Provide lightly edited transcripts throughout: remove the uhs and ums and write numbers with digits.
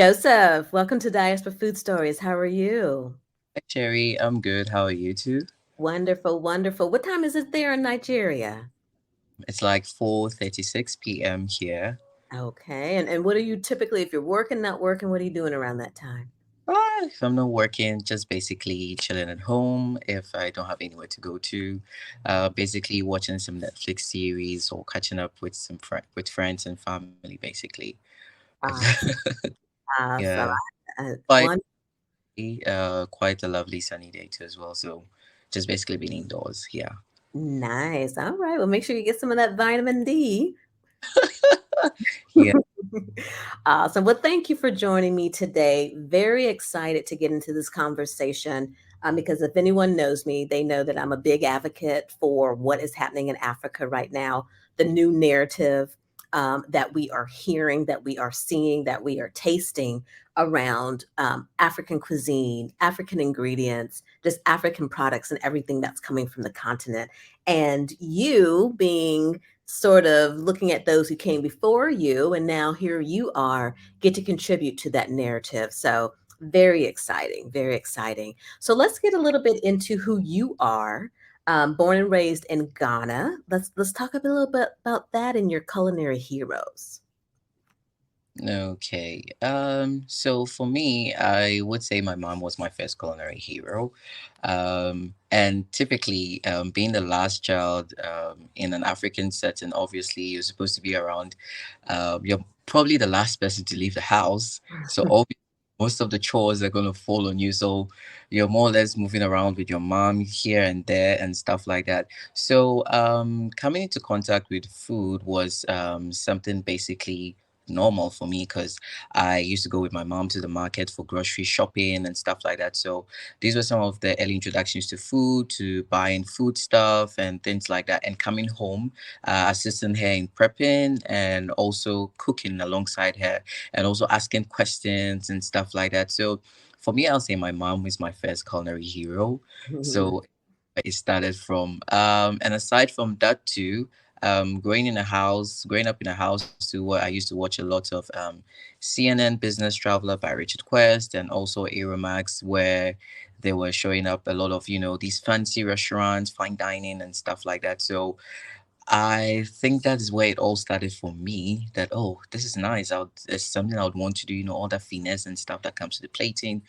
Joseph, welcome to Diaspora Food Stories. How are you? Hi, Cherry. I'm good. How are you too? Wonderful, wonderful. What time is it there in Nigeria? It's like 4:36 p.m. here. Okay. And what are you typically, if you're working, not working, what are you doing around that time? If I'm not working, just basically chilling at home. If I don't have anywhere to go to, basically watching some Netflix series or catching up with with friends and family, basically. Awesome. Awesome. Yeah, quite One, quite a lovely sunny day too as well. So, just basically being indoors. Yeah. nice. All right. Well, make sure you get some of that vitamin D. Yeah. Awesome. Well, thank you for joining me today. Very excited to get into this conversation because if anyone knows me, they know that I'm a big advocate for what is happening in Africa right now, the new narrative that we are hearing, that we are seeing, that we are tasting around African cuisine, African ingredients, just African products and everything that's coming from the continent. And you being sort of looking at those who came before you, and now here you are, get to contribute to that narrative. So, very exciting, very exciting. So, let's get a little bit into who you are. Born and raised in Ghana. Let's talk a little bit about that and your culinary heroes. Okay. So for me, I would say my mom was my first culinary hero. And typically, being the last child in an African setting, obviously you're supposed to be around, you're probably the last person to leave the house. So obviously, most of the chores are going to fall on you. So you're more or less moving around with your mom here and there and stuff like that. So coming into contact with food was something basically normal for me because I used to go with my mom to the market for grocery shopping and stuff like that. So these were some of the early introductions to food, to buying food stuff and things like that. And coming home, assisting her in prepping and also cooking alongside her and also asking questions and stuff like that. So for me, I'll say my mom is my first culinary hero. So it started from and aside from that too, growing up in a house too where I used to watch a lot of CNN Business Traveler by Richard Quest and also Aeromax where they were showing up a lot of these fancy restaurants, fine dining and stuff like that. So I think that is where it all started for me. That this is nice. It's something I would want to do. All that finesse and stuff that comes to the plating,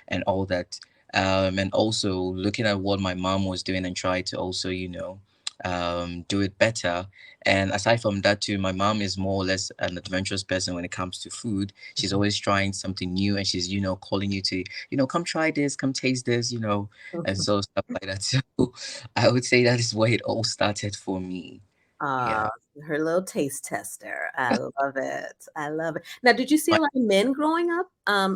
and all that. And also looking at what my mom was doing and try to also do it better. And aside from that too, my mom is more or less an adventurous person when it comes to food. She's always trying something new, and she's calling you to come try this, come taste this, and so stuff like that. So I would say that is where it all started for me. Uh, Yeah. her little taste tester. I love it. I love it. Now, did you see a But lot of men growing up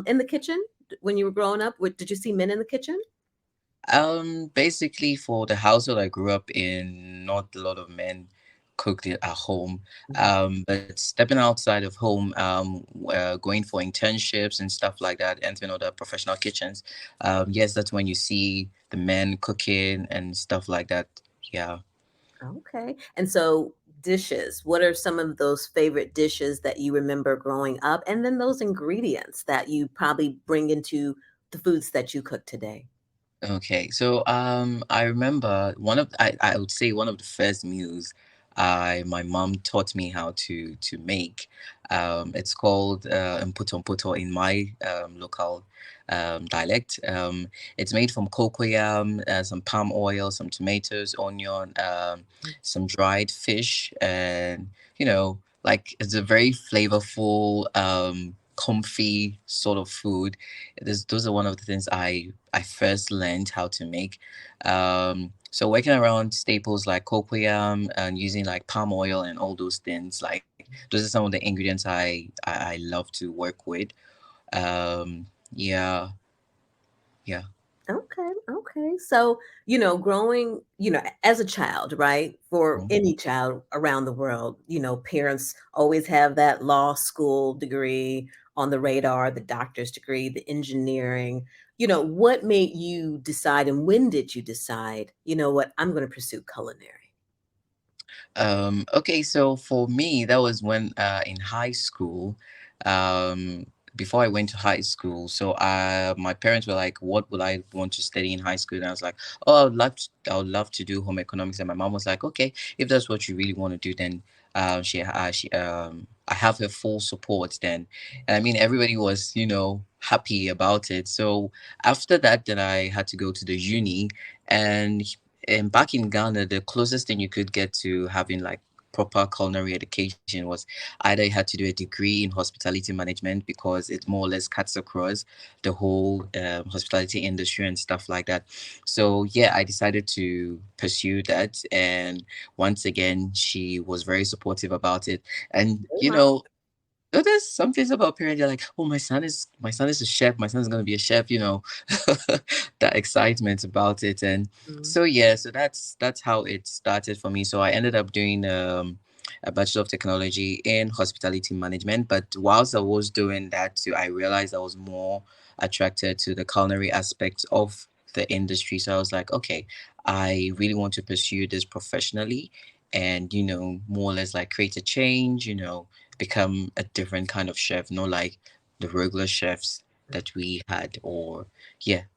in the kitchen when you were growing up? Did you see men in the kitchen? basically for the household I grew up in, not a lot of men cooked it at home. Mhm. But stepping outside of home, going for internships and stuff like that, entering other professional kitchens. Yes, that's when you see the men cooking and stuff like that. Yeah. Okay. And so, dishes, what are some of those favorite dishes that you remember growing up? And then those ingredients that you probably bring into the foods that you cook today? Okay, so I remember I would say one of the first meals I my mom taught me how to make. It's called mputo in my local dialect. It's made from cocoyam, some palm oil, some tomatoes, onion, some dried fish, and like it's a very flavorful, comfy sort of food. Those are one of the things I first learned how to make. So working around staples like cocoyam and using like palm oil and all those things, like those are some of the ingredients I love to work with. Yeah, yeah. Okay, okay. So, growing, as a child, right? For Mhm. any child around the world, parents always have that law school degree on the radar, the doctor's degree, the engineering. What made you decide and when did you decide, what, I'm going to pursue culinary? Okay, so for me, that was when in high school. before I went to high school. So my parents were like, "What would I want to study in high school?" And I was like, "Oh, I would love to do home economics." And my mom was like, "Okay, if that's what you really want to do, then I have her full support then." And I mean, everybody was, happy about it. So after that, then I had to go to the uni, and back in Ghana, the closest thing you could get to having like proper culinary education was either you had to do a degree in hospitality management, because it more or less cuts across the whole hospitality industry and stuff like that. So yeah, I decided to pursue that, and once again, she was very supportive about it. And Oh, wow. there's some things about parents. They're like, "Oh, my son is a chef. My son's gonna be a chef." That excitement about it. And Mm, so yeah, so that's how it started for me. So I ended up doing a bachelor of technology in hospitality management. But whilst I was doing that too, I realized I was more attracted to the culinary aspect of the industry. So I was like, okay, I really want to pursue this professionally, and more or less like create a change. Become a different kind of chef, not like the regular chefs that we had. Or yeah.